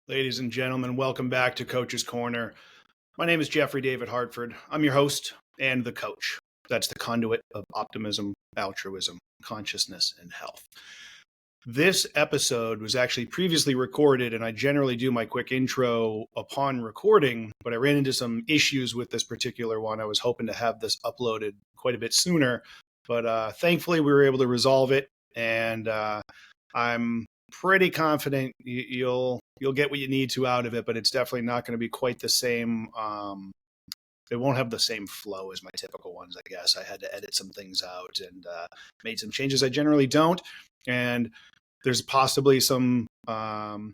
Ladies and gentlemen, welcome back to Coach's Corner. My name is Jeffrey David Hartford. I'm your host and the coach. That's the conduit of optimism, altruism, consciousness, and health. This episode was actually previously recorded, and I generally do my quick intro upon recording, but I ran into some issues with this particular one. I was hoping to have this uploaded quite a bit sooner, but thankfully we were able to resolve it, and I'm pretty confident you'll get what you need to out of it, but it's definitely not going to be quite the same. It won't have the same flow as my typical ones, I guess. I had to edit some things out and made some changes I generally don't. And there's possibly some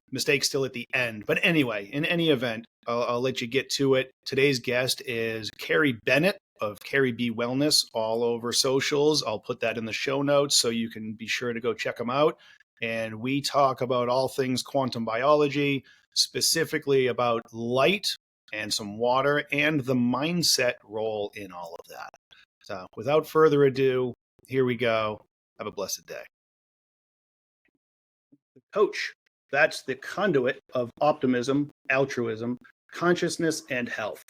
mistakes still at the end. But anyway, in any event, I'll let you get to it. Today's guest is Carrie Bennett of Carrie B Wellness all over socials. I'll put that in the show notes so you can be sure to go check them out. And we talk about all things quantum biology, specifically about light and some water and the mindset role in all of that. So without further ado, here we go. Have a blessed day. Coach, that's the conduit of optimism, altruism, consciousness, and health.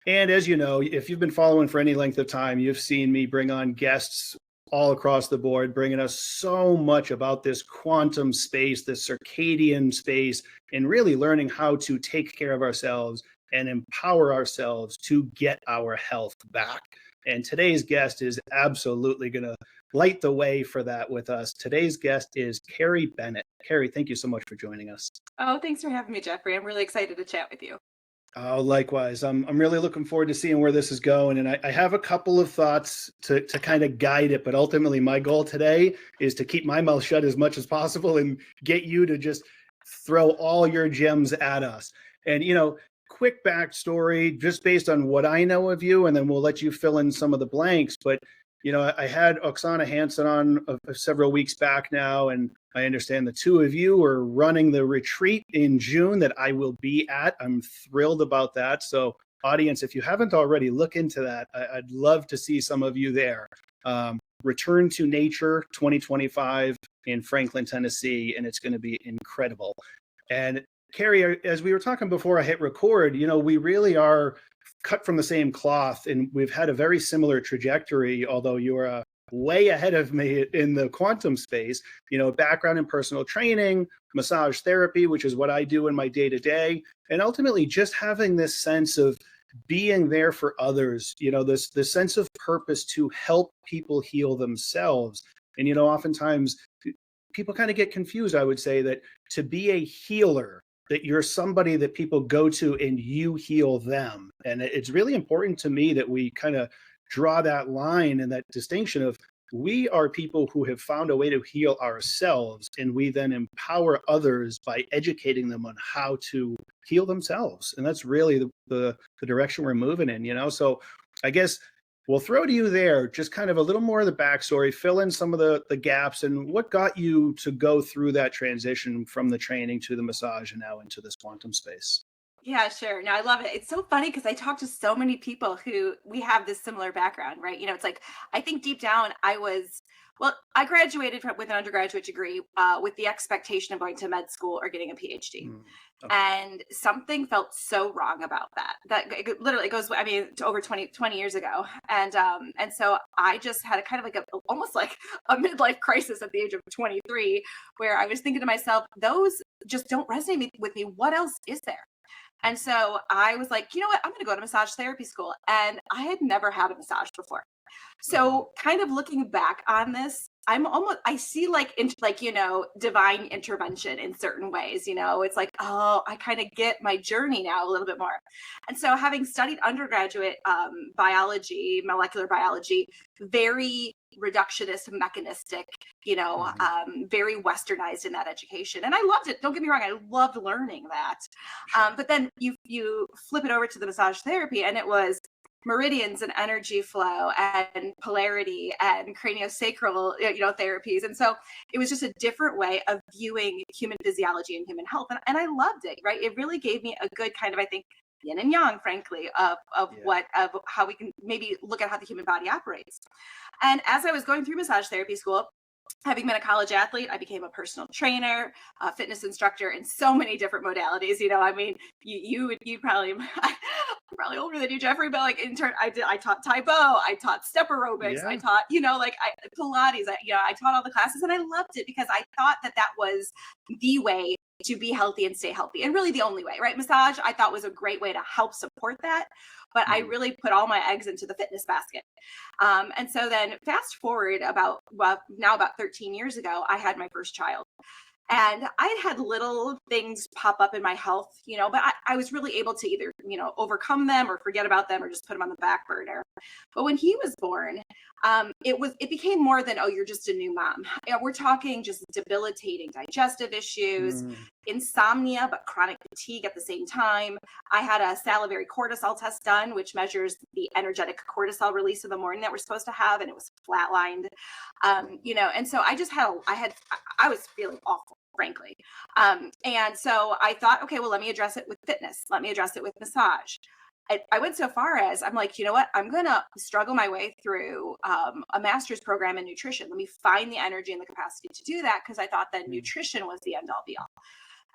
And as you know, if you've been following for any length of time, you've seen me bring on guests all across the board, bringing us so much about this quantum space, this circadian space, and really learning how to take care of ourselves and empower ourselves to get our health back. And today's guest is absolutely going to light the way for that with us. Today's guest is Carrie Bennett. Carrie, thank you so much for joining us. Oh, thanks for having me, Jeffrey. I'm really excited to chat with you. Oh, likewise. I'm really looking forward to seeing where this is going. And I have a couple of thoughts to kind of guide it. But ultimately, my goal today is to keep my mouth shut as much as possible and get you to just throw all your gems at us. And, quick backstory, just based on what I know of you, and then we'll let you fill in some of the blanks. But, I had Oksana Hansen on several weeks back now, and I understand the two of you are running the retreat in June that I will be at. I'm thrilled about that. So audience, if you haven't already, look into that. I'd love to see some of you there. Return to Nature 2025 in Franklin, Tennessee, and it's going to be incredible. And Carrie, as we were talking before I hit record, we really are cut from the same cloth, and we've had a very similar trajectory, although you're way ahead of me in the quantum space, background in personal training, massage therapy, which is what I do in my day-to-day, and ultimately just having this sense of being there for others, this sense of purpose to help people heal themselves. And, oftentimes people kind of get confused, I would say, that to be a healer, that you're somebody that people go to and you heal them. And it's really important to me that we kind of draw that line and that distinction of we are people who have found a way to heal ourselves, and we then empower others by educating them on how to heal themselves. And that's really the direction we're moving in, So I guess we'll throw to you there, just kind of a little more of the backstory, fill in some of the gaps, and what got you to go through that transition from the training to the massage and now into this quantum space. Yeah, sure. No, I love it. It's so funny because I talk to so many people who we have this similar background, right? It's like, I think deep down I graduated with an undergraduate degree with the expectation of going to med school or getting a PhD. Okay. And something felt so wrong about that it literally goes, to over 20 years ago. And so I just had a kind of like almost like a midlife crisis at the age of 23, where I was thinking to myself, those just don't resonate with me. What else is there? And so I was like, you know what? I'm going to go to massage therapy school. And I had never had a massage before. So kind of looking back on this, I see divine intervention in certain ways. It's like, oh, I kind of get my journey now a little bit more. And so having studied undergraduate biology, molecular biology, very reductionist, mechanistic, very westernized in that education. And I loved it. Don't get me wrong. I loved learning that. But then you flip it over to the massage therapy, and it was meridians and energy flow and polarity and craniosacral, therapies. And so it was just a different way of viewing human physiology and human health. And I loved it, right? It really gave me a good kind of, I think, yin and yang, frankly, of how we can maybe look at how the human body operates. And as I was going through massage therapy school, having been a college athlete, I became a personal trainer, a fitness instructor in so many different modalities. I mean, you probably, I'm probably older than you, Jeffrey, but like in turn, I taught Tai Bo, I taught step aerobics, I Yeah. taught, Pilates, I taught all the classes, and I loved it because I thought that was the way to be healthy and stay healthy, and really the only way, right? Massage, I thought was a great way to help support that, but I Mhm. really put all my eggs into the fitness basket. And so then fast forward about 13 years ago, I had my first child. And I had little things pop up in my health, but I was really able to either, overcome them or forget about them or just put them on the back burner. But when he was born, it became more than, oh, you're just a new mom. We're talking just debilitating digestive issues, Mm. insomnia, but chronic fatigue at the same time. I had a salivary cortisol test done, which measures the energetic cortisol release in the morning that we're supposed to have, and it was flatlined. And so I was feeling awful, frankly. And so I thought, okay, well, let me address it with fitness. Let me address it with massage. I went so far as I'm like, you know what? I'm going to struggle my way through a master's program in nutrition. Let me find the energy and the capacity to do that, because I thought that Mm. nutrition was the end all be all.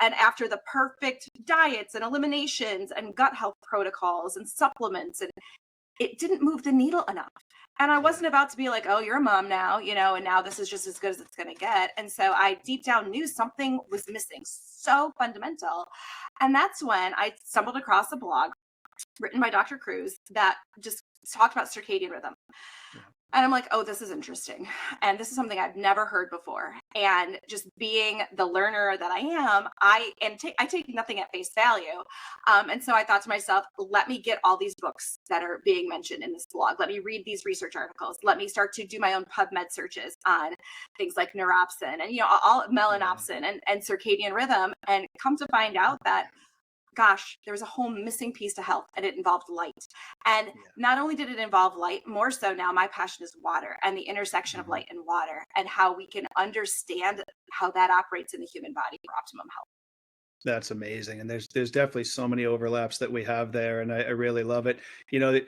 And after the perfect diets and eliminations and gut health protocols and supplements, and it didn't move the needle enough. And I Yeah. wasn't about to be like, oh, you're a mom now, and now this is just as good as it's going to get. And so I deep down knew something was missing, so fundamental. And that's when I stumbled across a blog written by Dr. Cruz that just talked about circadian rhythm. Yeah. And I'm like, oh, this is interesting. And this is something I've never heard before. And just being the learner that I am, I take nothing at face value. And so I thought to myself, let me get all these books that are being mentioned in this blog. Let me read these research articles. Let me start to do my own PubMed searches on things like neuropsin and, all Yeah. melanopsin and circadian rhythm, and come to find out that, gosh, there was a whole missing piece to health, and it involved light. And Yeah. not only did it involve light, more so now my passion is water and the intersection of Mhm. light and water, and how we can understand how that operates in the human body for optimum health. That's amazing, and there's definitely so many overlaps that we have there, and I really love it. You know,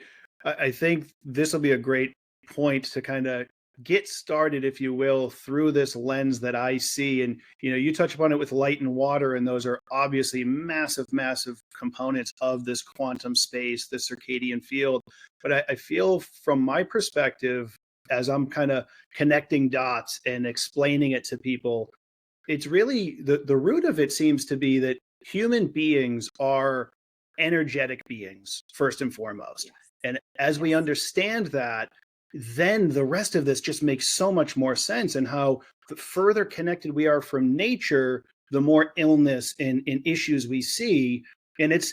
I think this will be a great point to kind of get started, if you will, through this lens that I see. And you touch upon it with light and water, and those are obviously massive, massive components of this quantum space, the circadian field. But I feel, from my perspective, as I'm kind of connecting dots and explaining it to people, it's really the root of it seems to be that human beings are energetic beings first and foremost. Yes. And as we Yes. understand that, then the rest of this just makes so much more sense. And how the further connected we are from nature, the more illness and issues we see. And it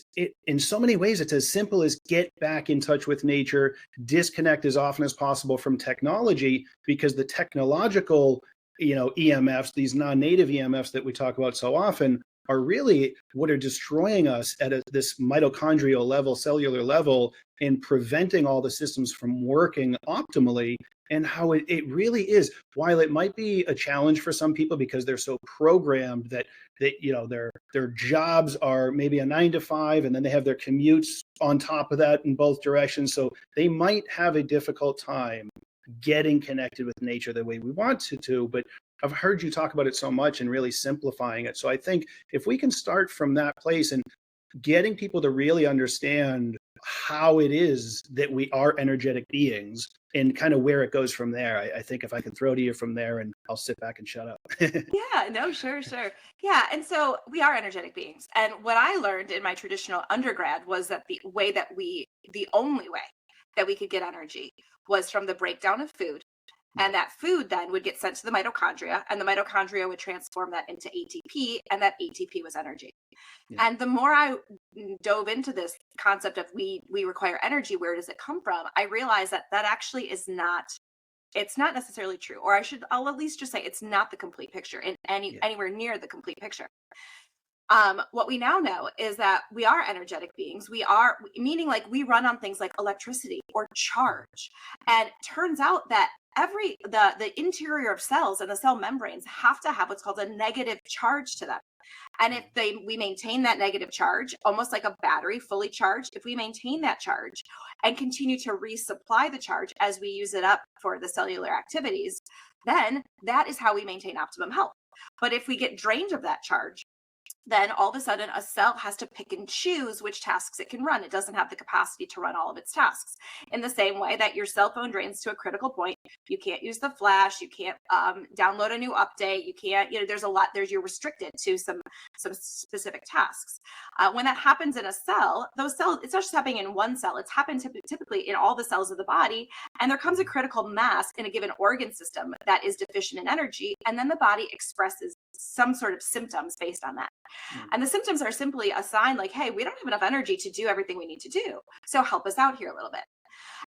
in so many ways, it's as simple as get back in touch with nature, disconnect as often as possible from technology, because the technological EMFs, these non-native EMFs that we talk about so often, are really what are destroying us at this mitochondrial level, cellular level, and preventing all the systems from working optimally. And how it really is, while it might be a challenge for some people because they're so programmed that their jobs are maybe a 9 to 5, and then they have their commutes on top of that in both directions, so they might have a difficult time getting connected with nature the way we want to. But I've heard you talk about it so much and really simplifying it. So I think if we can start from that place and getting people to really understand how it is that we are energetic beings and kind of where it goes from there, I think if I can throw to you from there, and I'll sit back and shut up. Yeah, no, sure, sure. Yeah. And so we are energetic beings. And what I learned in my traditional undergrad was that the only way that we could get energy was from the breakdown of food. Yeah. And that food then would get sent to the mitochondria, and the mitochondria would transform that into ATP, and that ATP was energy. Yeah. And the more I dove into this concept of we require energy, where does it come from? I realized that actually is not, it's not necessarily true, or I'll at least just say it's not the complete picture in Yeah. anywhere near the complete picture. What we now know is that we are energetic beings. We are, meaning like we run on things like electricity or charge. And it turns out that the interior of cells and the cell membranes have to have what's called a negative charge to them. And if we maintain that negative charge, almost like a battery fully charged, if we maintain that charge and continue to resupply the charge as we use it up for the cellular activities, then that is how we maintain optimum health. But if we get drained of that charge, then all of a sudden a cell has to pick and choose which tasks it can run. It doesn't have the capacity to run all of its tasks. In the same way that your cell phone drains to a critical point, you can't use the flash, you can't download a new update, you can't, you're restricted to some specific tasks. When that happens in a cell, those cells, it's not just happening in one cell, it's happened typically in all the cells of the body. And there comes a critical mass in a given organ system that is deficient in energy. And then the body expresses some sort of symptoms based on that. And the symptoms are simply a sign like, hey, we don't have enough energy to do everything we need to do. So help us out here a little bit.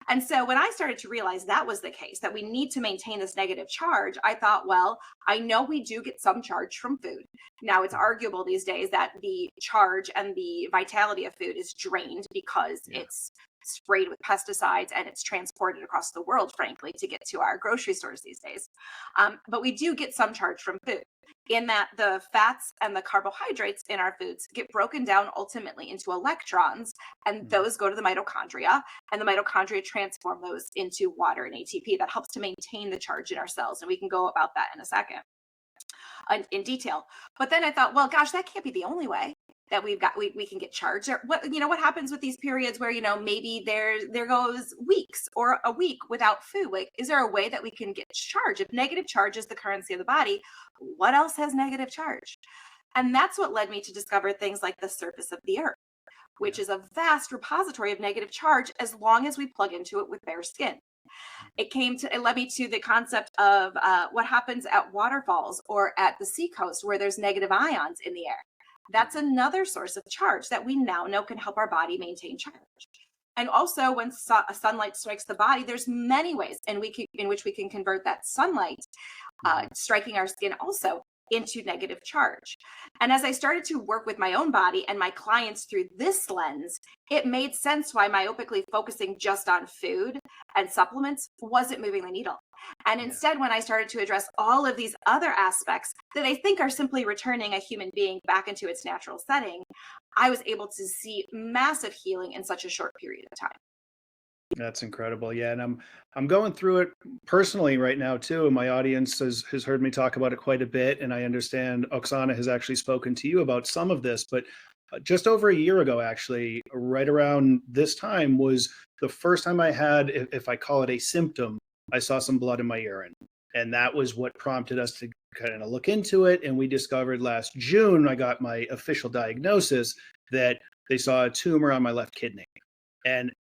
And so when I started to realize that was the case, that we need to maintain this negative charge, I thought, well, I know we do get some charge from food. Now, it's arguable these days that the charge and the vitality of food is drained because it's sprayed with pesticides and it's transported across the world, frankly, to get to our grocery stores these days. But we do get some charge from food, in that the fats and the carbohydrates in our foods get broken down ultimately into electrons, and those go to the mitochondria, and the mitochondria transform those into water and ATP. That helps to maintain the charge in our cells, and we can go about that in a second in detail. But then I thought, well, gosh, that can't be the only way that we can get charged. Or what happens with these periods where maybe there goes weeks or a week without food? Like, is there a way that we can get charged? If negative charge is the currency of the body, what else has negative charge? And that's what led me to discover things like the surface of the earth, which is a vast repository of negative charge as long as we plug into it with bare skin. It led me to the concept of what happens at waterfalls or at the seacoast where there's negative ions in the air. That's another source of charge that we now know can help our body maintain charge. And also, when sunlight strikes the body, there's many ways in which we can convert that sunlight striking our skin also into negative charge. And as I started to work with my own body and my clients through this lens, it made sense why myopically focusing just on food and supplements wasn't moving the needle. And instead, when I started to address all of these other aspects that I think are simply returning a human being back into its natural setting, I was able to see massive healing in such a short period of time. That's incredible. Yeah, and I'm going through it personally right now too. And my audience has heard me talk about it quite a bit, and I understand Oksana has actually spoken to you about some of this. But just over a year ago, actually, right around this time was the first time I had, if I call it a symptom, I saw some blood in my urine, and that was what prompted us to kind of look into it. And we discovered last June, I got my official diagnosis that they saw a tumor on my left kidney, and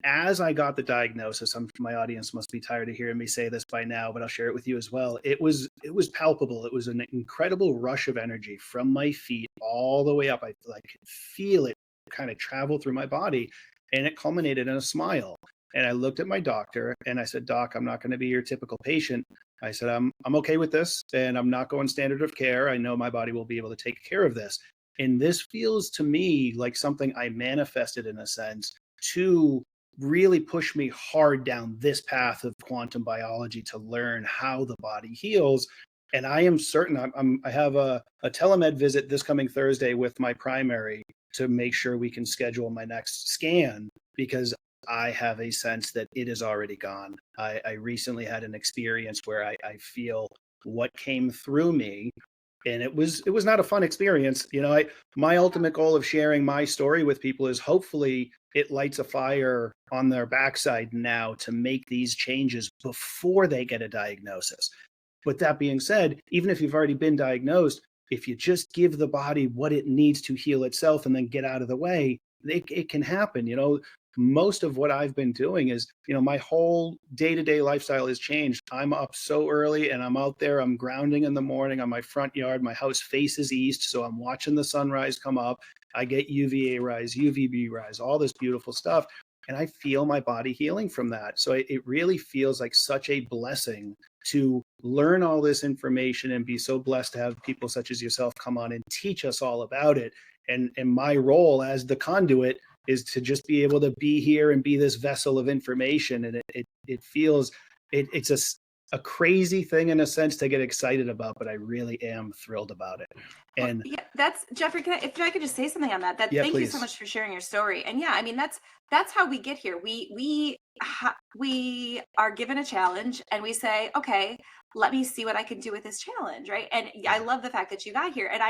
as I got the diagnosis, my audience must be tired of hearing me say this by now, but I'll share it with you as well. It was palpable. It was an incredible rush of energy from my feet all the way up. I could feel it kind of travel through my body, and it culminated in a smile. And I looked at my doctor and I said, "Doc, I'm not going to be your typical patient." I said, I'm okay with this, and I'm not going standard of care. I know my body will be able to take care of this. And this feels to me like something I manifested in a sense to really push me hard down this path of quantum biology to learn how the body heals. And I am certain I have a telemed visit this coming Thursday with my primary to make sure we can schedule my next scan, because I have a sense that it is already gone. I recently had an experience where I feel what came through me, and it was not a fun experience. My ultimate goal of sharing my story with people is hopefully it lights a fire on their backside now to make these changes before they get a diagnosis. But that being said, even if you've already been diagnosed, if you just give the body what it needs to heal itself and then get out of the way, it can happen. Most of what I've been doing is, my whole day-to-day lifestyle has changed. I'm up so early and I'm out there, I'm grounding in the morning on my front yard. My house faces east, so I'm watching the sunrise come up. I get UVA rise, UVB rise, all this beautiful stuff. And I feel my body healing from that. So it really feels like such a blessing to learn all this information and be so blessed to have people such as yourself come on and teach us all about it. And my role as the conduit is to just be able to be here and be this vessel of information. And it feels, it's a crazy thing in a sense to get excited about, but I really am thrilled about it. And that's Jeffrey. If I could just say something on that. Thank please. you so much for sharing your story. And that's how we get here. We are given a challenge and we say, okay, let me see what I can do with this challenge, right? And I love the fact that you got here. And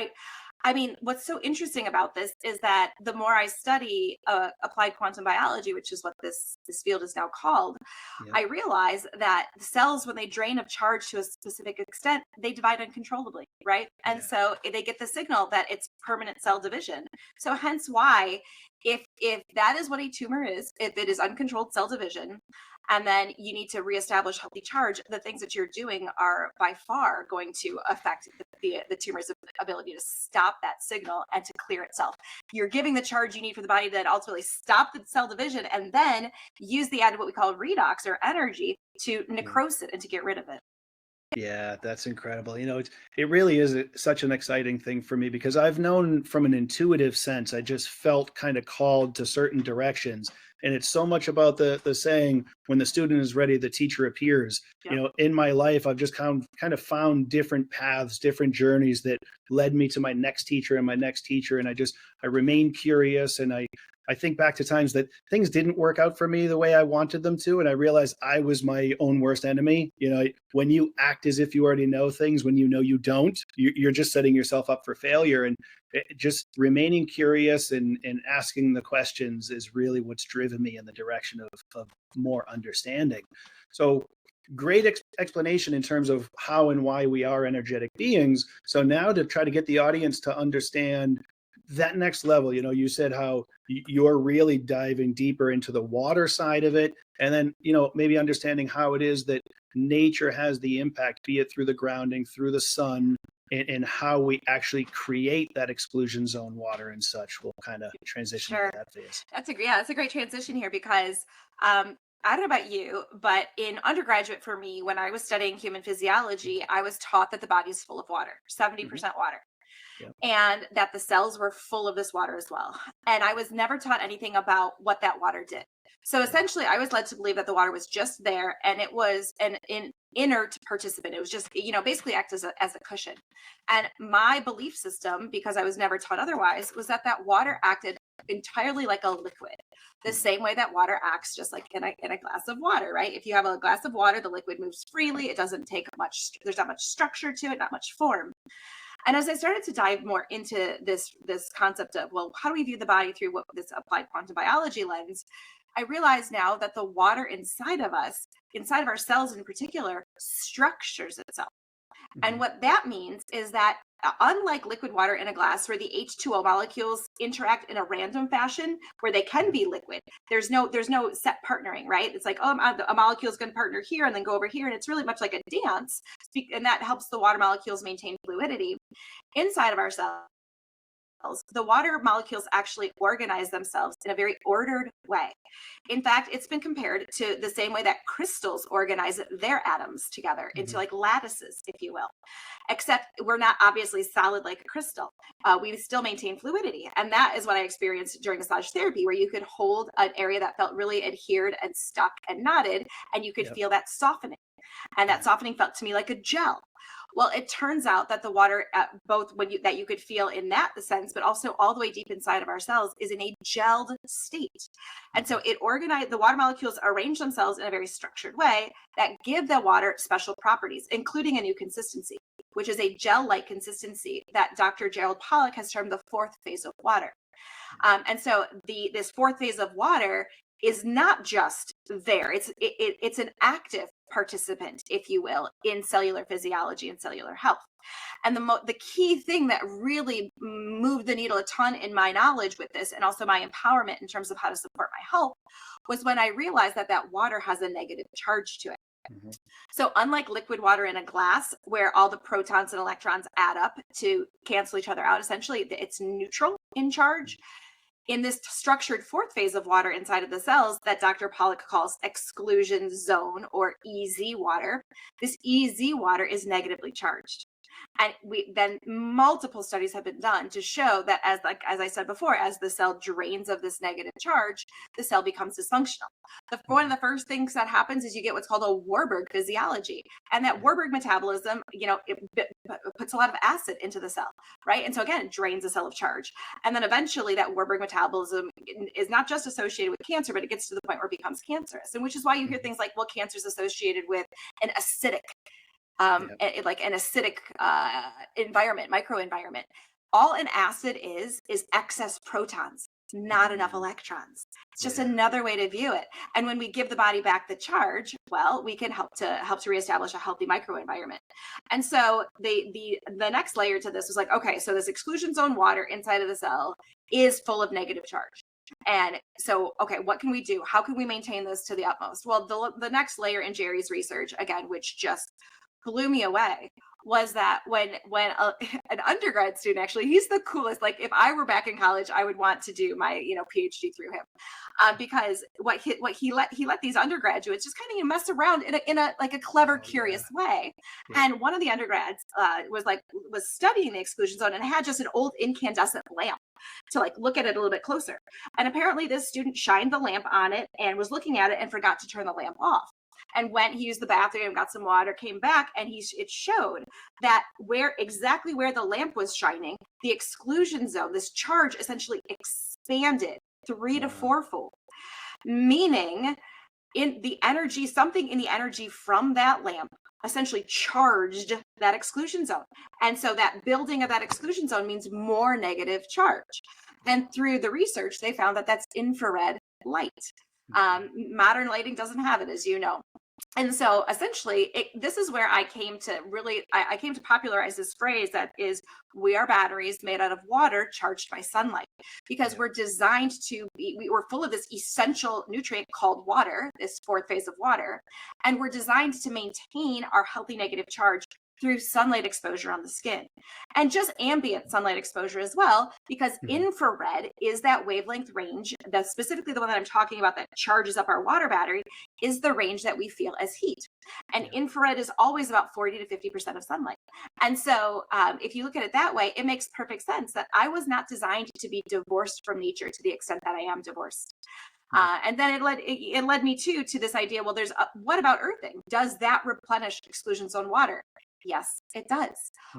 I mean, what's so interesting about this is that the more I study applied quantum biology, which is what this field is now called, Yeah. I realize that the cells, when they drain of charge to a specific extent, they divide uncontrollably, right? And Yeah. so they get the signal that it's permanent cell division. So hence why, if that is what a tumor is, if it is uncontrolled cell division, and then you need to reestablish healthy charge, the things that you're doing are by far going to affect the tumor's ability to stop that signal and to clear itself. You're giving the charge you need for the body to then ultimately stop the cell division and then use the added what we call redox or energy to Yeah. necrose it and to get rid of it. Yeah, that's incredible. It really is such an exciting thing for me because I've known from an intuitive sense, I just felt kind of called to certain directions. And it's so much about the saying, when the student is ready, the teacher appears. Yep. In my life, I've just kind of found different paths, different journeys that led me to my next teacher and my next teacher. And I remain curious, and I think back to times that things didn't work out for me the way I wanted them to. And I realized I was my own worst enemy. When you act as if you already know things, when you know you don't, you're just setting yourself up for failure. And just remaining curious and asking the questions is really what's driven me in the direction of more understanding. So great explanation in terms of how and why we are energetic beings. So now to try to get the audience to understand that next level, you said how you're really diving deeper into the water side of it, and then maybe understanding how it is that nature has the impact, be it through the grounding, through the sun, and how we actually create that exclusion zone water and such. We'll kind of transition Sure. to that phase. That's a great transition here because I don't know about you, but in undergraduate for me, when I was studying human physiology, I was taught that the body is full of water, 70% Hmm. water, Yeah. and that the cells were full of this water as well. And I was never taught anything about what that water did. So essentially, I was led to believe that the water was just there and it was an inert participant. It was just, basically act as a cushion. And my belief system, because I was never taught otherwise, was that water acted entirely like a liquid, the same way that water acts just like in a glass of water, right? If you have a glass of water, the liquid moves freely. It doesn't take much, there's not much structure to it, not much form. And as I started to dive more into this concept of, well, how do we view the body through what this applied quantum biology lens, I realize now that the water inside of us, inside of our cells in particular, structures itself. And Hmm. what that means is that unlike liquid water in a glass where the H2O molecules interact in a random fashion where they can Yeah. be liquid, there's no set partnering, right? It's like, oh, a molecule is going to partner here and then go over here. And it's really much like a dance. And that helps the water molecules maintain fluidity inside of our cells. The water molecules actually organize themselves in a very ordered way. In fact, it's been compared to the same way that crystals organize their atoms together into Hmm. like lattices, if you will, except we're not obviously solid like a crystal. We still maintain fluidity. And that is what I experienced during massage therapy, where you could hold an area that felt really adhered and stuck and knotted, and you could Yep. feel that softening. And that Yeah. softening felt to me like a gel. Well, it turns out that the water, both that you could feel in that sense, but also all the way deep inside of our cells, is in a gelled state. And so Hmm. the water molecules arrange themselves in a very structured way that give the water special properties, including a new consistency, which is a gel-like consistency that Dr. Gerald Pollack has termed the fourth phase of water. And so this fourth phase of water is not just there; it's an active participant, if you will, in cellular physiology and cellular health. And the key thing that really moved the needle a ton in my knowledge with this, and also my empowerment in terms of how to support my health, was when I realized that water has a negative charge to it. Hmm. So unlike liquid water in a glass, where all the protons and electrons add up to cancel each other out, essentially it's neutral in charge. In this structured fourth phase of water inside of the cells that Dr. Pollack calls exclusion zone or EZ water, this EZ water is negatively charged. And then multiple studies have been done to show that as I said before, as the cell drains of this negative charge, the cell becomes dysfunctional. One of Hmm. the first things that happens is you get what's called a Warburg physiology, and that Yeah. Warburg metabolism, it puts a lot of acid into the cell, right? And so again, it drains the cell of charge, and then eventually that Warburg metabolism is not just associated with cancer, but it gets to the point where it becomes cancerous, and which is why you hear Hmm. things like, well, cancer is associated with an acidic like an acidic environment, microenvironment. All an acid is excess protons, not enough electrons. It's just another way to view it. And when we give the body back the charge, well, we can help to reestablish a healthy microenvironment. And so the next layer to this was like, okay, so this exclusion zone water inside of the cell is full of negative charge. And so, okay, what can we do? How can we maintain this to the utmost? Well, the next layer in Jerry's research, again, which just blew me away, was that when an undergrad student, actually, he's the coolest. Like if I were back in college, I would want to do my PhD through him, because what he let these undergraduates just kind of mess around in a like a clever, curious way. And one of the undergrads was studying the exclusion zone and had just an old incandescent lamp to like look at it a little bit closer. And apparently this student shined the lamp on it and was looking at it and forgot to turn the lamp off. And went, he used the bathroom, got some water, came back, and it showed that exactly where the lamp was shining, the exclusion zone, this charge essentially expanded 3 to 4-fold, meaning something in the energy from that lamp essentially charged that exclusion zone. And so that building of that exclusion zone means more negative charge. And through the research, they found that that's infrared light. Modern lighting doesn't have it, as you know. And so essentially, this is where I came to popularize this phrase that is, we are batteries made out of water charged by sunlight, because we're designed to be, we're full of this essential nutrient called water, this fourth phase of water, and we're designed to maintain our healthy negative charge through sunlight exposure on the skin, and just ambient sunlight exposure as well, because infrared is that wavelength range, that's specifically the one that I'm talking about that charges up our water battery, is the range that we feel as heat. And infrared is always about 40 to 50% of sunlight. And so if you look at it that way, it makes perfect sense that I was not designed to be divorced from nature to the extent that I am divorced. And then it led me to this idea, well, what about earthing? Does that replenish exclusion zone water? Yes, it does.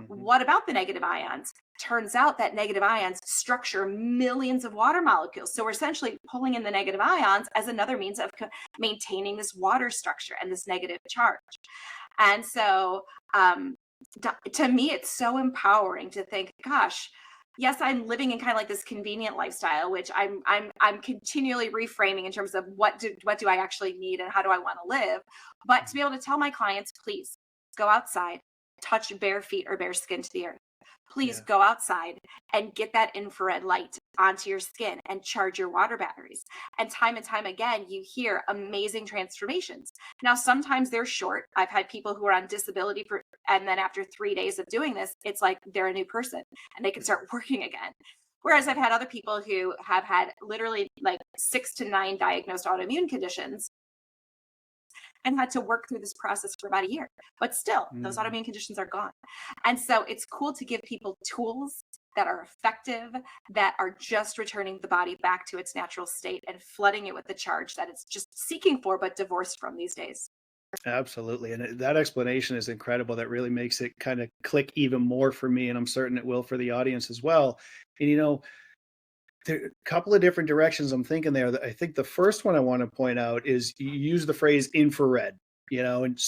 What about the negative ions? Turns out that negative ions structure millions of water molecules. So we're essentially pulling in the negative ions as another means of maintaining this water structure and this negative charge. And so to me, it's so empowering to think, gosh, yes, I'm living in kind of like this convenient lifestyle, which I'm continually reframing in terms of what do I actually need and how do I want to live. But to be able to tell my clients, please go outside, touch bare feet or bare skin to the earth. Please go outside and get that infrared light onto your skin and charge your water batteries. And time again, you hear amazing transformations. Now, sometimes they're short. I've had people who are on disability and then after 3 days of doing this, it's like they're a new person and they can start working again. Whereas I've had other people who have had literally like 6 to 9 diagnosed autoimmune conditions and had to work through this process for about a year. But still, those autoimmune conditions are gone. And so it's cool to give people tools that are effective, that are just returning the body back to its natural state and flooding it with the charge that it's just seeking for, but divorced from these days. Absolutely. And that explanation is incredible. That really makes it kind of click even more for me. And I'm certain it will for the audience as well. And, there are a couple of different directions I'm thinking there. I think the first one I want to point out is you use the phrase infrared, and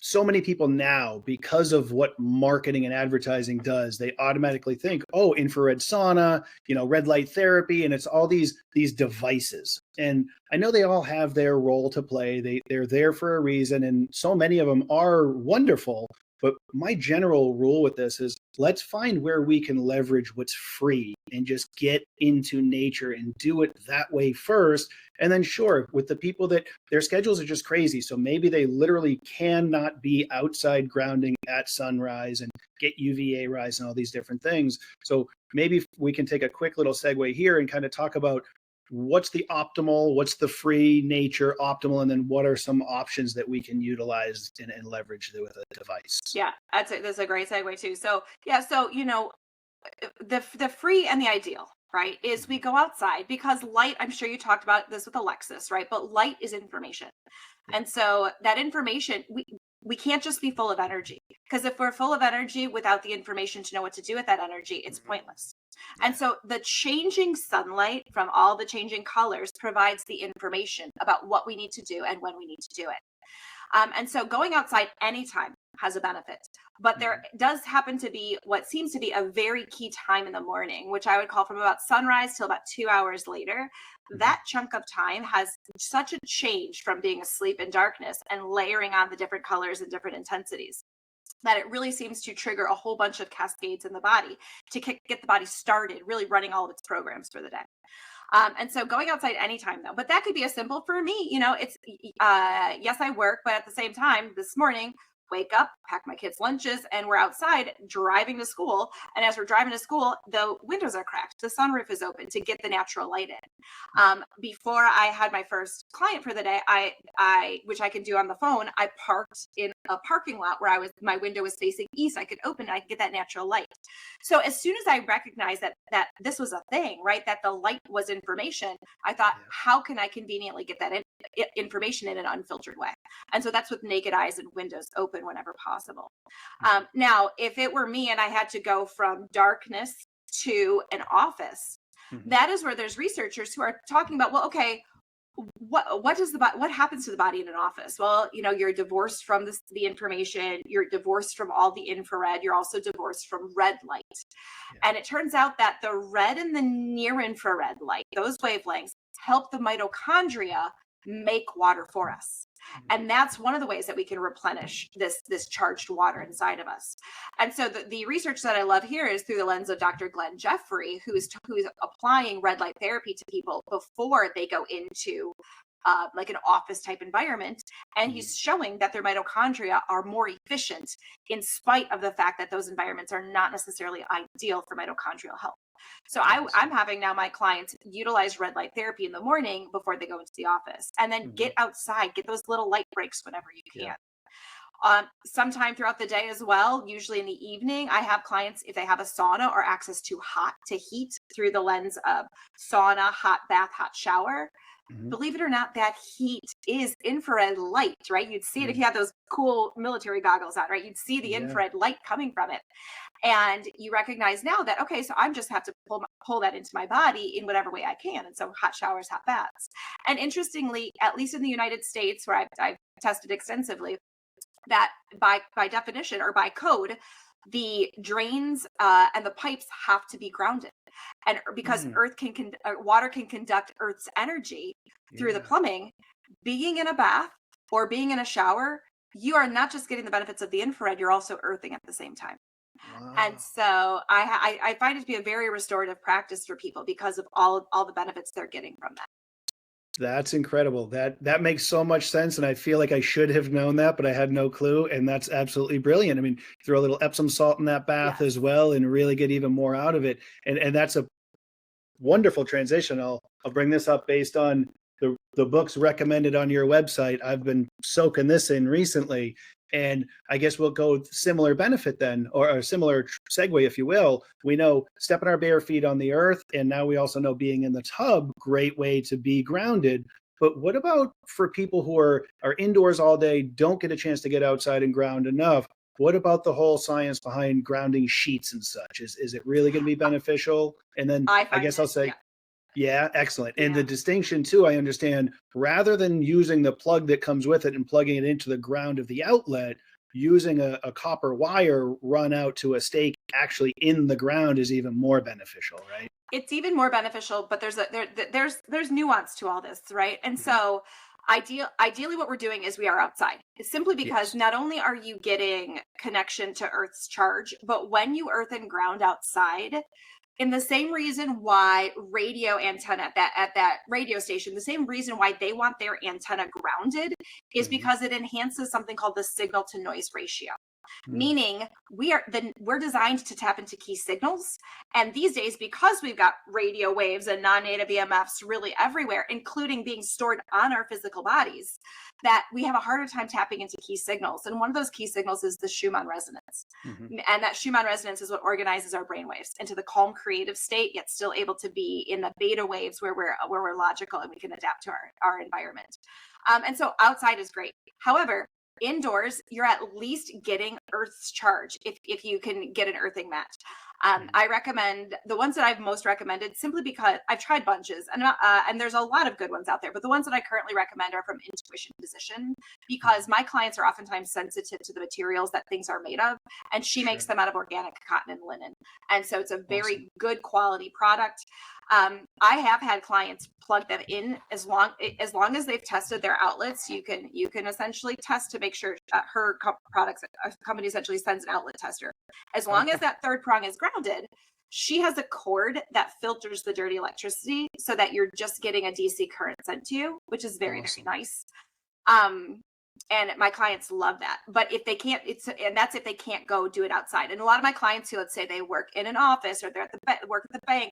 so many people now, because of what marketing and advertising does, they automatically think, oh, infrared sauna, red light therapy, and it's all these devices. And I know they all have their role to play. They're there for a reason, and so many of them are wonderful. But my general rule with this is, let's find where we can leverage what's free and just get into nature and do it that way first. And then sure, with the people that their schedules are just crazy, so maybe they literally cannot be outside grounding at sunrise and get UVA rise and all these different things. So maybe we can take a quick little segue here and kind of talk about what's the optimal, what's the free nature optimal, and then what are some options that we can utilize and leverage with a device. Yeah, that's a great segue too. So the free and the ideal, right, is we go outside, because light, I'm sure you talked about this with Alexis, right? But light is information. And so that information, we can't just be full of energy, because if we're full of energy without the information to know what to do with that energy, it's pointless. And so the changing sunlight from all the changing colors provides the information about what we need to do and when we need to do it. And so going outside anytime, has a benefit. But there does happen to be what seems to be a very key time in the morning, which I would call from about sunrise till about 2 hours later. That chunk of time has such a change from being asleep in darkness and layering on the different colors and different intensities, that it really seems to trigger a whole bunch of cascades in the body to get the body started, really running all of its programs for the day. And so going outside anytime though, but that could be a simple for me, it's, yes, I work, but at the same time this morning, wake up, pack my kids' lunches, and we're outside driving to school. And as we're driving to school, the windows are cracked. The sunroof is open to get the natural light in. Before I had my first client for the day, which I can do on the phone, I parked in a parking lot where my window was facing east. I could open it, I could get that natural light. So as soon as I recognized that this was a thing, right, that the light was information, I thought, how can I conveniently get that information in an unfiltered way? And so that's with naked eyes and windows open whenever possible. Now, if it were me and I had to go from darkness to an office, that is where there's researchers who are talking about, well, okay, what happens to the body in an office? Well, you're divorced from the information, you're divorced from all the infrared, you're also divorced from red light. And it turns out that the red and the near infrared light, those wavelengths, help the mitochondria make water for us. And that's one of the ways that we can replenish this charged water inside of us. And so the research that I love here is through the lens of Dr. Glenn Jeffrey, who's applying red light therapy to people before they go into like an office type environment. And he's showing that their mitochondria are more efficient in spite of the fact that those environments are not necessarily ideal for mitochondrial health. So I'm having now my clients utilize red light therapy in the morning before they go into the office, and then get outside, get those little light breaks whenever you can. Sometime throughout the day as well, usually in the evening, I have clients, if they have a sauna or access to hot to heat through the lens of sauna, hot bath, hot shower. Believe it or not, that heat is infrared light, right? You'd see it if you had those cool military goggles on, right? You'd see the infrared light coming from it. And you recognize now that, okay, so I just have to pull that into my body in whatever way I can. And so hot showers, hot baths. And interestingly, at least in the United States, where I've tested extensively, that by definition or by code, the drains and the pipes have to be grounded. And because water can conduct Earth's energy through the plumbing, being in a bath or being in a shower, you are not just getting the benefits of the infrared, you're also earthing at the same time. Wow. And so I find it to be a very restorative practice for people because of all the benefits they're getting from that. That's incredible. That makes so much sense. And I feel like I should have known that, but I had no clue. And that's absolutely brilliant. I mean, throw a little Epsom salt in that bath as well and really get even more out of it. And that's a wonderful transition. I'll bring this up based on the books recommended on your website. I've been soaking this in recently. And I guess we'll go with similar benefit then, or a similar segue, if you will. We know stepping our bare feet on the earth, and now we also know being in the tub, great way to be grounded. But what about for people who are indoors all day, don't get a chance to get outside and ground enough? What about the whole science behind grounding sheets and such? Is it really going to be beneficial? And then I guess I'll say, yeah, excellent. And the distinction too, I understand, rather than using the plug that comes with it and plugging it into the ground of the outlet, using a copper wire run out to a stake actually in the ground is even more beneficial, right? It's even more beneficial, but there's nuance to all this, right? And so ideally what we're doing is we are outside. It's simply because not only are you getting connection to Earth's charge, but when you earth and ground outside, in the same reason why radio antenna at that radio station, the same reason why they want their antenna grounded is because it enhances something called the signal to noise ratio. Meaning we're designed to tap into key signals. And these days, because we've got radio waves and non-native EMFs really everywhere, including being stored on our physical bodies, that we have a harder time tapping into key signals. And one of those key signals is the Schumann resonance. And that Schumann resonance is what organizes our brainwaves into the calm creative state, yet still able to be in the beta waves where we're logical and we can adapt to our environment. And so outside is great. However, indoors, you're at least getting Earth's charge if you can get an earthing mat. I recommend the ones that I've most recommended simply because I've tried bunches, and there's a lot of good ones out there, but the ones that I currently recommend are from Intuition Physician, because my clients are oftentimes sensitive to the materials that things are made of, and she makes them out of organic cotton and linen. And so it's a very good quality product. I have had clients plug them in as long as they've tested their outlets. You can essentially test to make sure her company essentially sends an outlet tester. As long as that third prong is grounded, she has a cord that filters the dirty electricity so that you're just getting a DC current sent to you, which is very, very nice. And my clients love that. But if they can't, that's if they can't go do it outside. And a lot of my clients who, let's say they work in an office or they're work at the bank,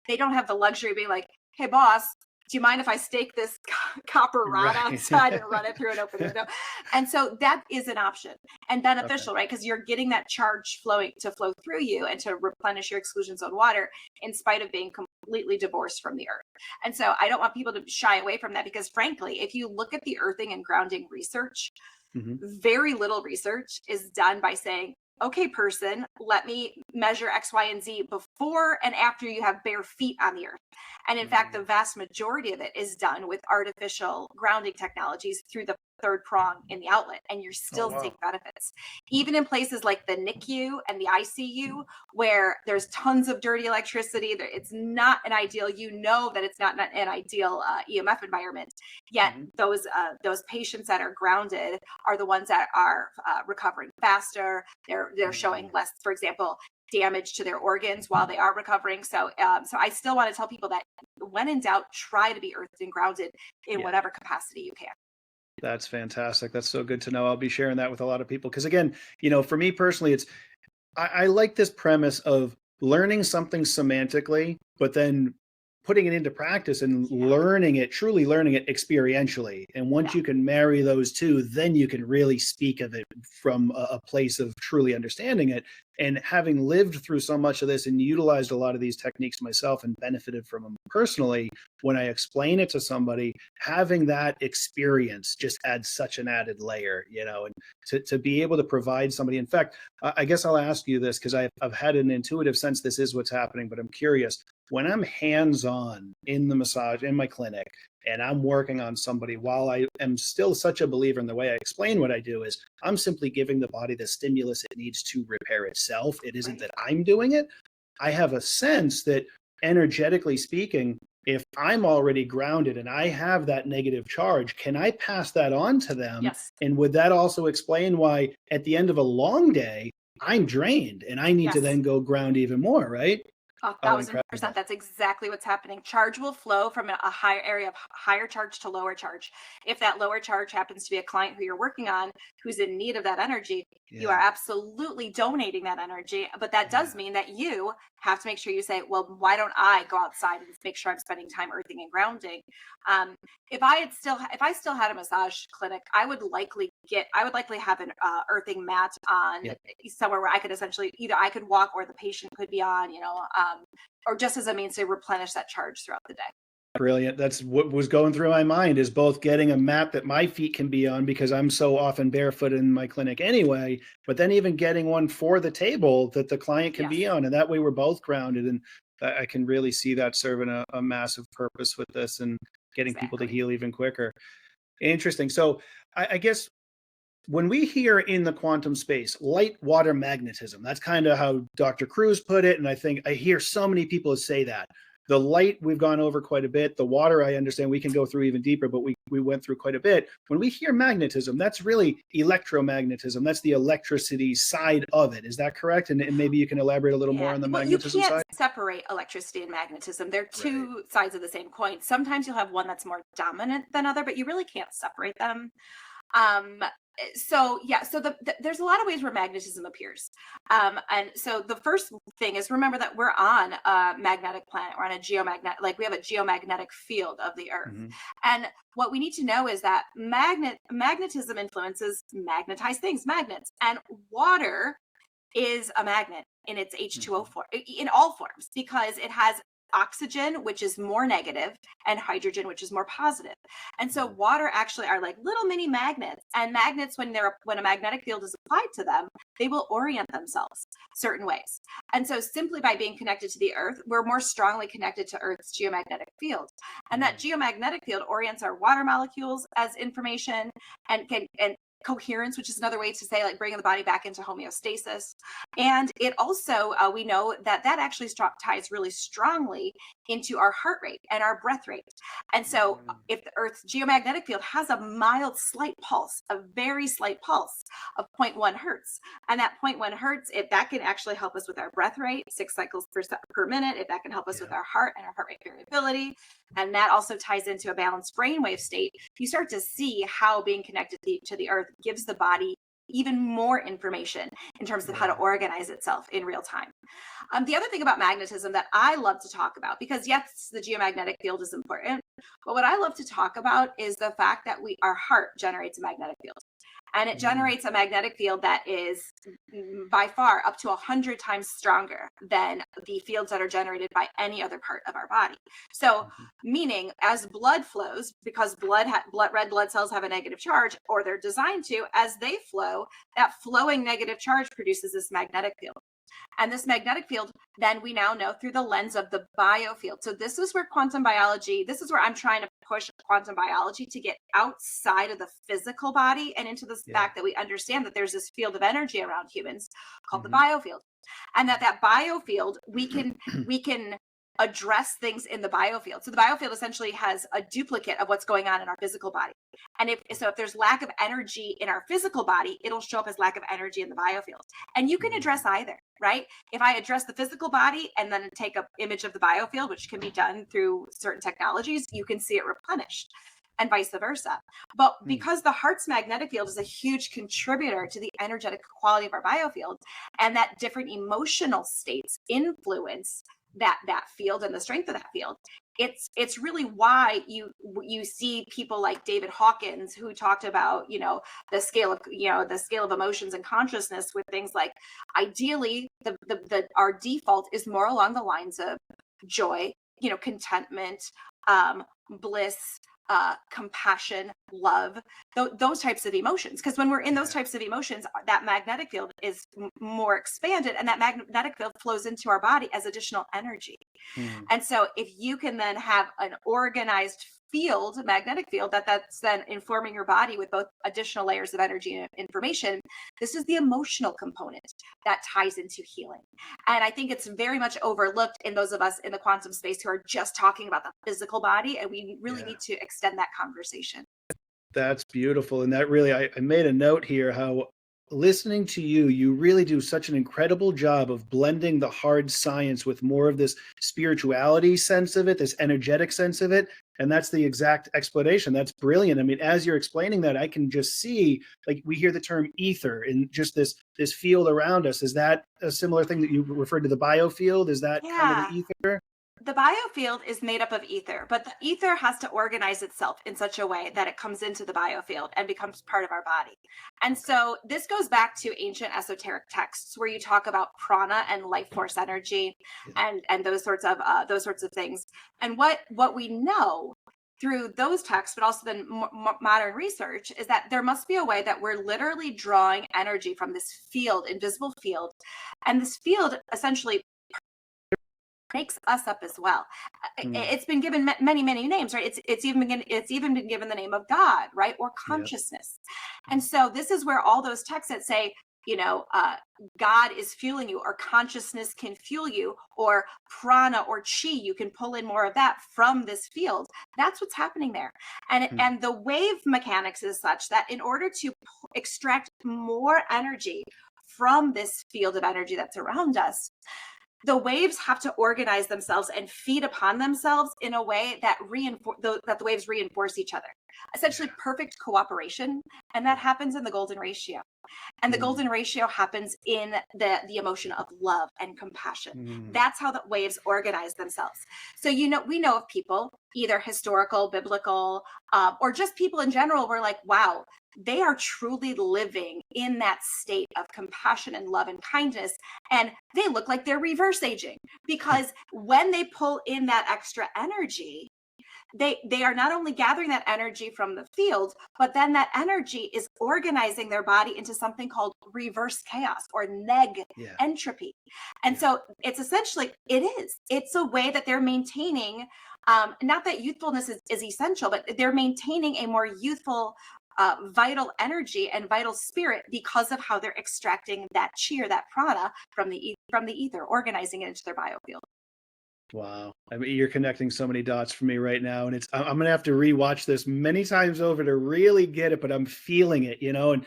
they don't have the luxury of being like, hey boss, do you mind if I stake this copper rod outside and run it through an open window? And so that is an option and beneficial, right? Because you're getting that charge flow through you and to replenish your exclusion zone water in spite of being completely divorced from the earth. And so I don't want people to shy away from that, because frankly, if you look at the earthing and grounding research, very little research is done by saying, okay, person, let me measure X, Y, and Z before and after you have bare feet on the earth. And in fact, the vast majority of it is done with artificial grounding technologies through the third prong in the outlet, and you're still seeing benefits. Even in places like the NICU and the ICU, where there's tons of dirty electricity, it's not an ideal, that it's not an ideal EMF environment. Yet those patients that are grounded are the ones that are recovering faster. They're showing less, for example, damage to their organs while they are recovering. So I still want to tell people that when in doubt, try to be earthed and grounded in whatever capacity you can. That's fantastic. That's so good to know. I'll be sharing that with a lot of people. Because again, for me personally, I like this premise of learning something semantically, but then putting it into practice and truly learning it experientially. And once you can marry those two, then you can really speak of it from a place of truly understanding it. And having lived through so much of this and utilized a lot of these techniques myself and benefited from them personally, when I explain it to somebody, having that experience just adds such an added layer, and to be able to provide somebody. In fact, I guess I'll ask you this, because I've had an intuitive sense this is what's happening, but I'm curious. When I'm hands-on in the massage, in my clinic, and I'm working on somebody, while I am still such a believer in the way I explain what I do, is I'm simply giving the body the stimulus it needs to repair itself. It isn't that I'm doing it. I have a sense that, energetically speaking, if I'm already grounded and I have that negative charge, can I pass that on to them? Yes. And would that also explain why at the end of a long day, I'm drained and I need to then go ground even more, right? 1,000%. That's exactly what's happening. Charge will flow from a higher area of higher charge to lower charge. If that lower charge happens to be a client who you're working on, who's in need of that energy, you are absolutely donating that energy. But that does mean that you have to make sure you say, well, why don't I go outside and make sure I'm spending time earthing and grounding? If I still had a massage clinic, I would likely have an earthing mat on somewhere where I could essentially either I could walk or the patient could be on, or just as a means to replenish that charge throughout the day. Brilliant. That's what was going through my mind, is both getting a mat that my feet can be on, because I'm so often barefoot in my clinic anyway, but then even getting one for the table that the client can be on. And that way we're both grounded. And I can really see that serving a massive purpose with this and getting people to heal even quicker. Interesting. So I guess when we hear in the quantum space, light water magnetism, that's kind of how Dr. Cruz put it. And I think I hear so many people say that. The light, we've gone over quite a bit. The water, I understand we can go through even deeper, but we went through quite a bit. When we hear magnetism, that's really electromagnetism. That's the electricity side of it. Is that correct? And maybe you can elaborate a little more on the magnetism side? You side? can't separate electricity and magnetism. They're two sides of the same coin. Sometimes you'll have one that's more dominant than other, but you really can't separate them. So there's a lot of ways where magnetism appears. And so the first thing is, remember that we're on a magnetic planet. We're on a we have a geomagnetic field of the earth. And what we need to know is that magnetism influences magnetized things, magnets, and water is a magnet in its H2O form, in all forms, because it has oxygen, which is more negative, and hydrogen, which is more positive. And so water actually are like little mini magnets, and magnets, when a magnetic field is applied to them, they will orient themselves certain ways. And so simply by being connected to the earth, we're more strongly connected to Earth's geomagnetic field. And that geomagnetic field orients our water molecules as information, and coherence, which is another way to say like bringing the body back into homeostasis. And it also, we know that actually ties really strongly into our heart rate and our breath rate. And so if the Earth's geomagnetic field has a mild, slight pulse, a very slight pulse of 0.1 hertz, and that 0.1 hertz, if that can actually help us with our breath rate, 6 cycles per minute, if that can help us with our heart and our heart rate variability, and that also ties into a balanced brainwave state, you start to see how being connected to the earth gives the body even more information in terms of how to organize itself in real time. The other thing about magnetism that I love to talk about, because yes, the geomagnetic field is important, but what I love to talk about is the fact that our heart generates a magnetic field. And it generates a magnetic field that is by far up to 100 times stronger than the fields that are generated by any other part of our body. So meaning as blood flows, because red blood cells have a negative charge, or they're designed to, as they flow, that flowing negative charge produces this magnetic field. And this magnetic field, then we now know through the lens of the biofield. So this is where quantum biology, this is where I'm trying to push quantum biology to get outside of the physical body and into the fact that we understand that there's this field of energy around humans called the biofield. And that biofield, we can address things in the biofield. So the biofield essentially has a duplicate of what's going on in our physical body. And if there's lack of energy in our physical body, it'll show up as lack of energy in the biofield. And you can address either, right? If I address the physical body and then take an image of the biofield, which can be done through certain technologies, you can see it replenished, and vice versa. But because the heart's magnetic field is a huge contributor to the energetic quality of our biofield, and that different emotional states influence that field and the strength of that field, it's really why you see people like David Hawkins, who talked about the scale of emotions and consciousness, with things like, ideally our default is more along the lines of joy, contentment, bliss, compassion, love, those types of emotions. Because when we're in those types of emotions, that magnetic field is more expanded, and that magnetic field flows into our body as additional energy. And so if you can then have an organized magnetic field that's then informing your body with both additional layers of energy and information, this is the emotional component that ties into healing. And I think it's very much overlooked in those of us in the quantum space who are just talking about the physical body, and we really need to extend that conversation. That's beautiful. And that really, I made a note here how listening to you really do such an incredible job of blending the hard science with more of this spirituality sense of it, this energetic sense of it. And that's the exact explanation. That's brilliant. I mean, as you're explaining that, I can just see, like, we hear the term ether and just this field around us. Is that a similar thing that you referred to, the biofield? Is that kind of the ether? The biofield is made up of ether, but the ether has to organize itself in such a way that it comes into the biofield and becomes part of our body. And so this goes back to ancient esoteric texts where you talk about prana and life force energy and those sorts of things. And what we know through those texts, but also then modern research, is that there must be a way that we're literally drawing energy from this field, invisible field. And this field essentially makes us up as well. It's been given many names, right? It's even been given the name of God, right? Or consciousness. And so this is where all those texts that say, God is fueling you, or consciousness can fuel you, or prana or chi, you can pull in more of that from this field. That's what's happening there. And the wave mechanics is such that in order to extract more energy from this field of energy that's around us, the waves have to organize themselves and feed upon themselves in a way that the waves reinforce each other. Essentially perfect cooperation. And that happens in the golden ratio. And the golden ratio happens in the emotion of love and compassion. That's how the waves organize themselves. So, we know of people, either historical, biblical, or just people in general, we're like, wow, they are truly living in that state of compassion and love and kindness. And they look like they're reverse aging, because when they pull in that extra energy, they are not only gathering that energy from the field, but then that energy is organizing their body into something called reverse chaos or entropy. And so it's essentially, it's a way that they're maintaining, not that youthfulness is essential, but they're maintaining a more youthful, vital energy and vital spirit because of how they're extracting that chi, or that prana, from the ether, organizing it into their biofield. Wow. I mean, you're connecting so many dots for me right now. And I'm going to have to rewatch this many times over to really get it, but I'm feeling it, and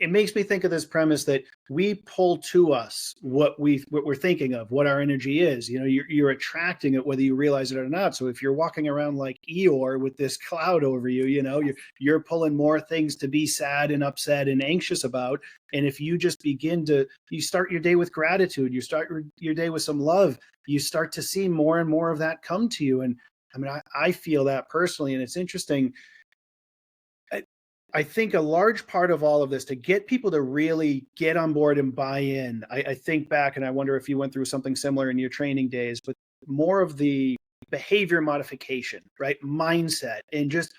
it makes me think of this premise that we pull to us what we're thinking of, what our energy is. You're attracting it whether you realize it or not. So if you're walking around like Eeyore with this cloud over you, you're pulling more things to be sad and upset and anxious about. And if you just you start your day with gratitude, you start your day with some love, you start to see more and more of that come to you. And I mean, I feel that personally, and it's interesting. I think a large part of all of this, to get people to really get on board and buy in, I think back, and I wonder if you went through something similar in your training days, but more of the behavior modification, right? Mindset, and just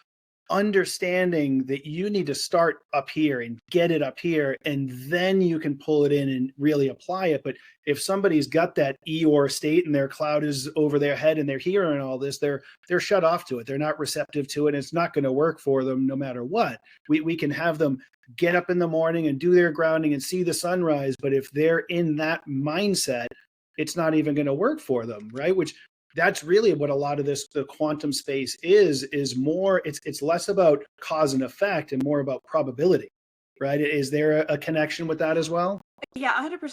understanding that you need to start up here and get it up here, and then you can pull it in and really apply it. But if somebody's got that Eeyore state and their cloud is over their head and they're hearing all this, they're shut off to it. They're not receptive to it. And it's not going to work for them no matter what. We can have them get up in the morning and do their grounding and see the sunrise. But if they're in that mindset, it's not even going to work for them, right? Which that's really what a lot of the quantum space is more, it's less about cause and effect and more about probability, right? Is there a connection with that as well? Yeah, 100%.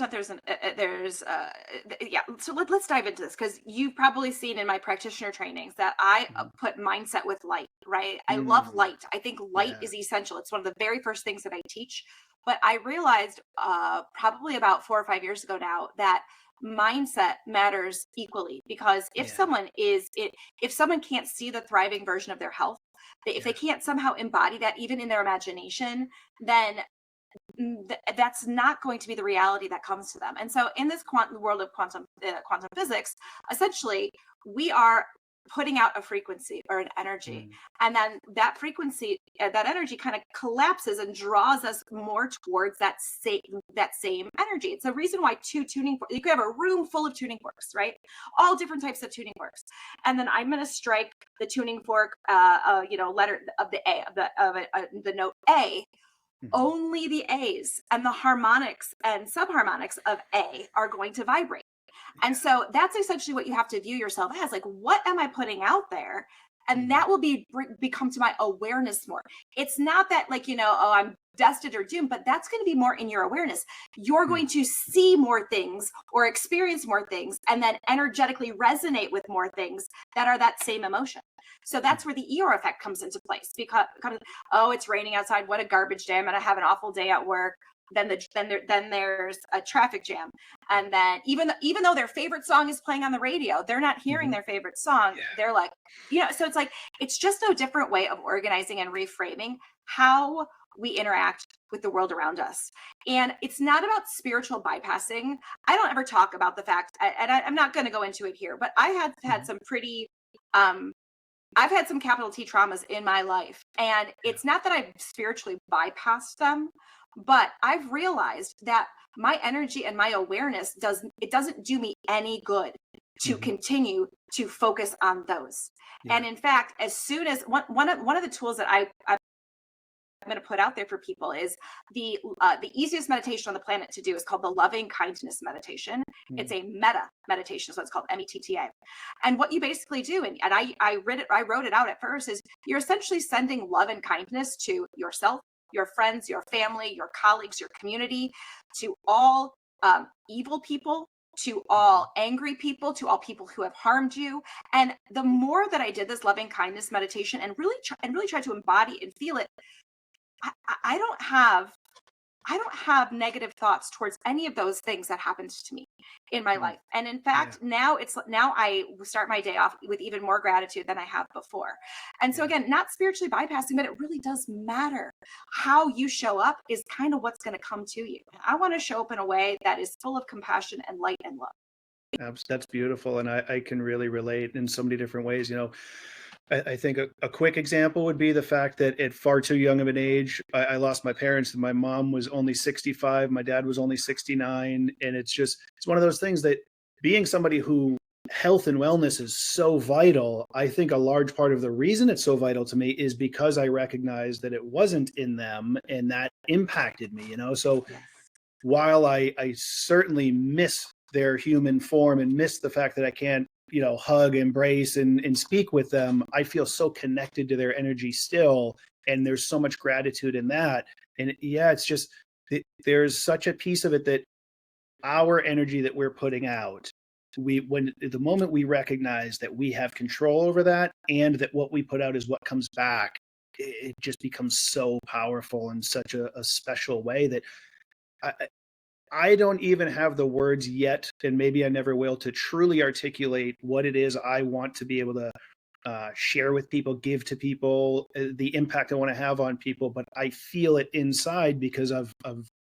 So let's dive into this, because you've probably seen in my practitioner trainings that I put mindset with light, right? I love light. I think light is essential. It's one of the very first things that I teach. But I realized probably about 4 or 5 years ago now that mindset matters equally, because if someone can't see the thriving version of their health, if they can't somehow embody that even in their imagination, then that's not going to be the reality that comes to them. And so in this world of quantum physics, essentially we are putting out a frequency or an energy, and then that frequency, that energy kind of collapses and draws us more towards that same energy. It's a reason why you could have a room full of tuning forks, right? All different types of tuning forks, and then I'm going to strike the tuning fork, letter of the A of the note A. Only the A's and the harmonics and subharmonics of A are going to vibrate. And so that's essentially what you have to view yourself as, like, what am I putting out there? And that will become to my awareness more. It's not that, like, oh, I'm destined or doomed, but that's going to be more in your awareness. You're going to see more things or experience more things, and then energetically resonate with more things that are that same emotion. So that's where the Eeyore effect comes into place, because oh, it's raining outside. What a garbage day. I'm going to have an awful day at work. Then there's a traffic jam, and then even though their favorite song is playing on the radio, they're not hearing their favorite song. They're like, so it's like, it's just a different way of organizing and reframing how we interact with the world around us. And it's not about spiritual bypassing. I don't ever talk about the fact, and I'm not going to go into it here, but I have had some pretty I've had some capital T traumas in my life, and it's not that I've spiritually bypassed them, but I've realized that my energy and my awareness doesn't do me any good to continue to focus on those. And in fact, as soon as one of the tools that I'm going to put out there for people is the easiest meditation on the planet to do is called the loving kindness meditation. It's a meta meditation, so it's called METTA. And what you basically do, and I wrote it out at first, is you're essentially sending love and kindness to yourself, your friends, your family, your colleagues, your community, to all evil people, to all angry people, to all people who have harmed you. And the more that I did this loving kindness meditation and really tried to embody and feel it, I don't have I don't have negative thoughts towards any of those things that happened to me in my Mm, life. And in yeah, fact, now I start my day off with even more gratitude than I have before. And so yeah. again, not spiritually bypassing, but it really does matter. How you show up is kind of what's going to come to you. I want to show up in a way that is full of compassion and light and love. That's beautiful, and I can really relate in so many different ways. I think a quick example would be the fact that at far too young of an age, I lost my parents. My mom was only 65, my dad was only 69, and it's one of those things that being somebody who health and wellness is so vital. I think a large part of the reason it's so vital to me is because I recognize that it wasn't in them, and that impacted me. So Yes. while I certainly miss their human form and miss the fact that I can't, hug, embrace, and speak with them, I feel so connected to their energy still. And there's so much gratitude in that. And yeah, it's just, there's such a piece of it that our energy that we're putting out, when the moment we recognize that we have control over that and that what we put out is what comes back, it just becomes so powerful in such a special way that I, I don't even have the words yet, and maybe I never will, to truly articulate what it is I want to be able to share with people, give to people, the impact I want to have on people. But I feel it inside because I've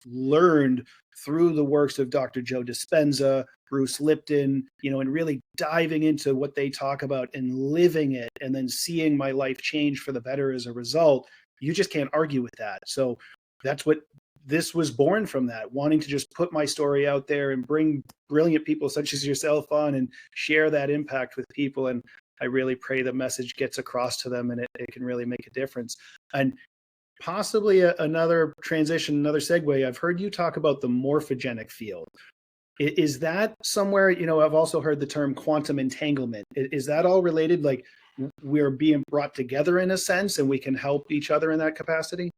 learned through the works of Dr. Joe Dispenza, Bruce Lipton, and really diving into what they talk about and living it, and then seeing my life change for the better as a result. You just can't argue with that. So that's what this was born from, that wanting to just put my story out there and bring brilliant people such as yourself on and share that impact with people. And I really pray the message gets across to them, and it can really make a difference. And possibly another transition, another segue. I've heard you talk about the morphogenic field. Is that somewhere, I've also heard the term quantum entanglement. Is that all related? Like we're being brought together in a sense and we can help each other in that capacity?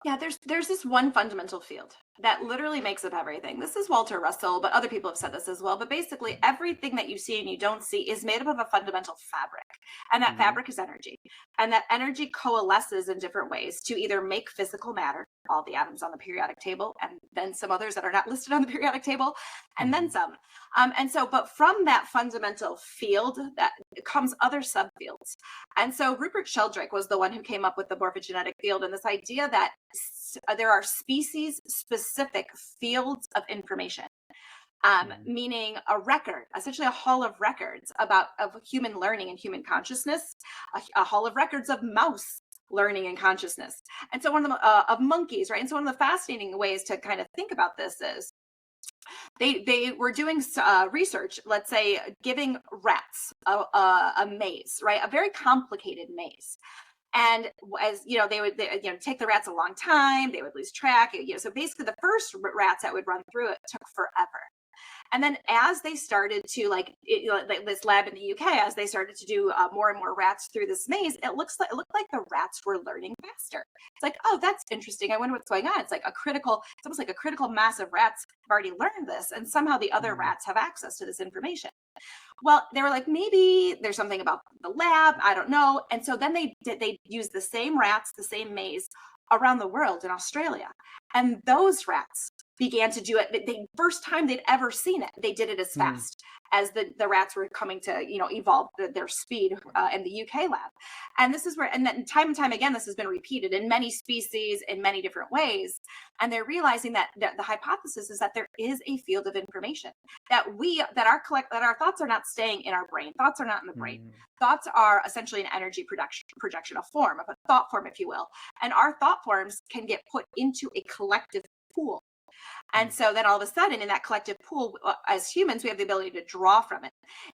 Yeah, there's this one fundamental field that literally makes up everything. This is Walter Russell, but other people have said this as well. But basically, everything that you see and you don't see is made up of a fundamental fabric. And that Mhm. fabric is energy. And that energy coalesces in different ways to either make physical matter, all the atoms on the periodic table, and then some others that are not listed on the periodic table, and then Mhm. some. But from that fundamental field, that comes other subfields. And so Rupert Sheldrake was the one who came up with the morphogenetic field, and this idea that there are species specific fields of information, Mhm. meaning a record, essentially a hall of records of human learning and human consciousness, a hall of records of mouse learning and consciousness. And so one of the of monkeys, right? And so one of the fascinating ways to kind of think about this is they were doing research, let's say giving rats a maze, right? A very complicated maze. And as you know, take the rats a long time, they would lose track, so basically the first rats that would run through it took forever. And then as they started to like this lab in the UK, as they started to do more and more rats through this maze, it looked like the rats were learning faster. It's like, oh, that's interesting. I wonder what's going on. It's almost like a critical mass of rats have already learned this, and somehow the other Mhm. rats have access to this information. Well, they were like, maybe there's something about the lab. I don't know. And so then they used the same rats, the same maze around the world in Australia. And those rats began to do it. The first time they'd ever seen it, they did it as Mhm. fast as the rats were coming to, evolve their speed in the UK lab. And this is where, and then time and time again, this has been repeated in many species in many different ways. And they're realizing that the hypothesis is that there is a field of information that our thoughts are not staying in our brain. Thoughts are not in the brain. Mhm. Thoughts are essentially an energy projection, a form of a thought form, if you will. And our thought forms can get put into a collective pool. And Mhm. so then all of a sudden, in that collective pool, as humans, we have the ability to draw from it.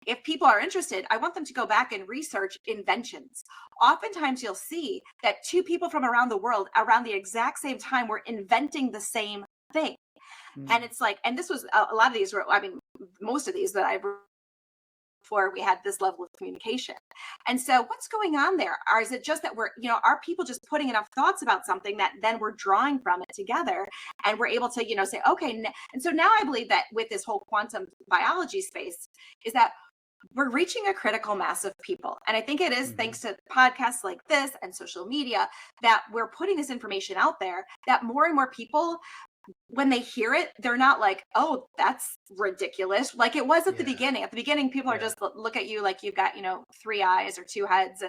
If people are interested, I want them to go back and research inventions. Oftentimes, you'll see that two people from around the world, around the exact same time, were inventing the same thing. And Mhm. it's like, and this was a lot of these were, I mean, most of these that I've before we had this level of communication. And so what's going on there? Or is it just that are people just putting enough thoughts about something that then we're drawing from it together and we're able to, say, okay. And so now I believe that with this whole quantum biology space is that we're reaching a critical mass of people. And I think it is Mhm. thanks to podcasts like this and social media that we're putting this information out there that more and more people when they hear it, they're not like, oh, that's ridiculous. Like it was at the Yeah. beginning. At the beginning, people are Yeah. just look at you like you've got, 3 eyes or 2 heads.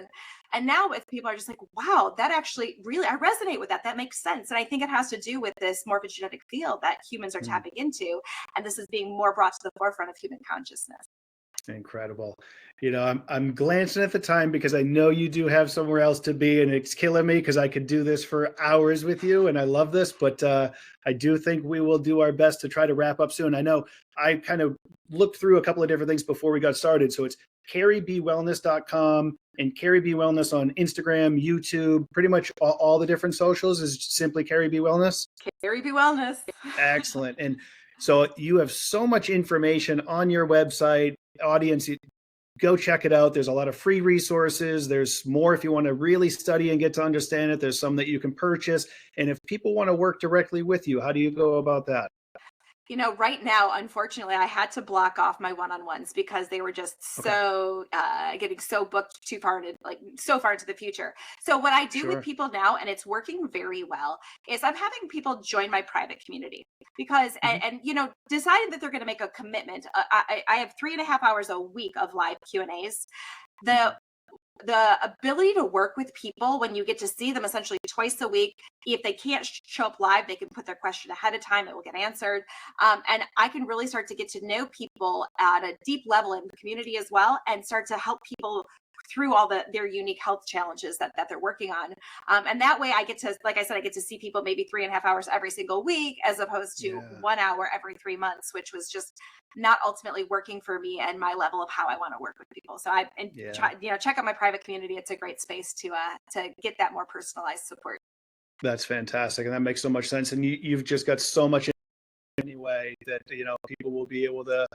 And now if people are just like, wow, that actually really, I resonate with that. That makes sense. And I think it has to do with this morphogenetic field that humans are Mm. tapping into. And this is being more brought to the forefront of human consciousness. Incredible. I'm glancing at the time because I know you do have somewhere else to be, and it's killing me because I could do this for hours with you, and I love this. But I do think we will do our best to try to wrap up soon. I know I kind of looked through a couple of different things before we got started. So it's carriebwellness.com and Carrie B Wellness on Instagram, YouTube, pretty much all the different socials is simply Carrie B Wellness. Carrie B Wellness. Excellent. And so you have so much information on your website. Audience, go check it out. There's a lot of free resources. There's more if you want to really study and get to understand it. There's some that you can purchase. And if people want to work directly with you, how do you go about that? Right now, unfortunately, I had to block off my one-on-ones because they were just Okay. so getting so booked too far into like so far into the future. So what I do with Sure. people now, and it's working very well, is I'm having people join my private community because Mhm. and deciding that they're going to make a commitment. I have 3.5 hours a week of live Q&As. The ability to work with people when you get to see them essentially twice a week. If they can't show up live, they can put their question ahead of time, it will get answered. And I can really start to get to know people at a deep level in the community as well, and start to help people through all their unique health challenges that they're working on. And that way I get to, like I said, I get to see people maybe 3.5 hours every single week, as opposed to Yeah. 1 hour every 3 months, which was just not ultimately working for me and my level of how I want to work with people. So Yeah. check out my private community. It's a great space to get that more personalized support. That's fantastic. And that makes so much sense. And you've just got so much anyway that, people will be able to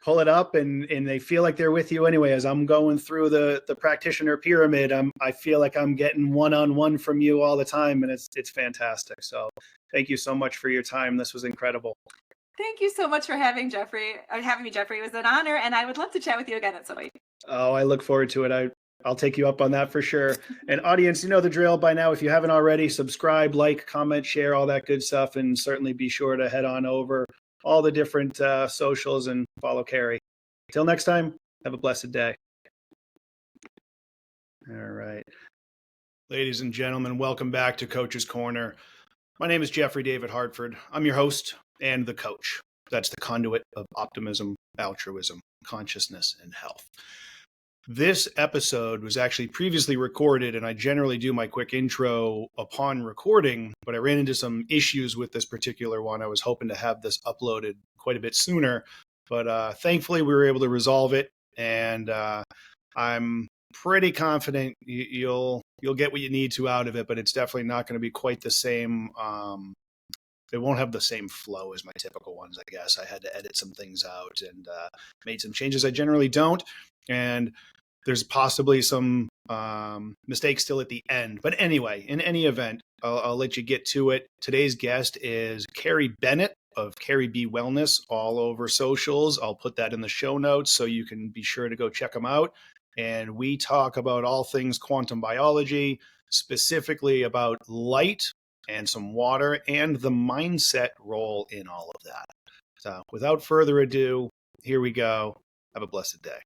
pull it up and they feel like they're with you anyway. As I'm going through the practitioner pyramid, I feel like I'm getting one-on-one from you all the time, and it's fantastic. So thank you so much for your time. This was incredible. Thank you so much for having me, Jeffrey. It was an honor, and I would love to chat with you again at some point. Oh, I look forward to it. I'll take you up on that for sure. And audience, you know the drill by now. If you haven't already, subscribe, like, comment, share, all that good stuff. And certainly be sure to head on over all the different socials and follow Carrie. Till next time, have a blessed day. All right. Ladies and gentlemen, welcome back to Coach's Corner. My name is Jeffrey David Hartford. I'm your host and the coach. That's the conduit of optimism, altruism, consciousness, and health. This episode was actually previously recorded, and I generally do my quick intro upon recording, but I ran into some issues with this particular one. I was hoping to have this uploaded quite a bit sooner, but thankfully we were able to resolve it, and I'm pretty confident you'll get what you need to out of it, but it's definitely not going to be quite the same. It won't have the same flow as my typical ones, I guess. I had to edit some things out and made some changes I generally don't. And there's possibly some mistakes still at the end. But anyway, in any event, I'll let you get to it. Today's guest is Carrie Bennett of Carrie B Wellness, all over socials. I'll put that in the show notes so you can be sure to go check them out. And we talk about all things quantum biology, specifically about light and some water and the mindset role in all of that. So without further ado, here we go. Have a blessed day.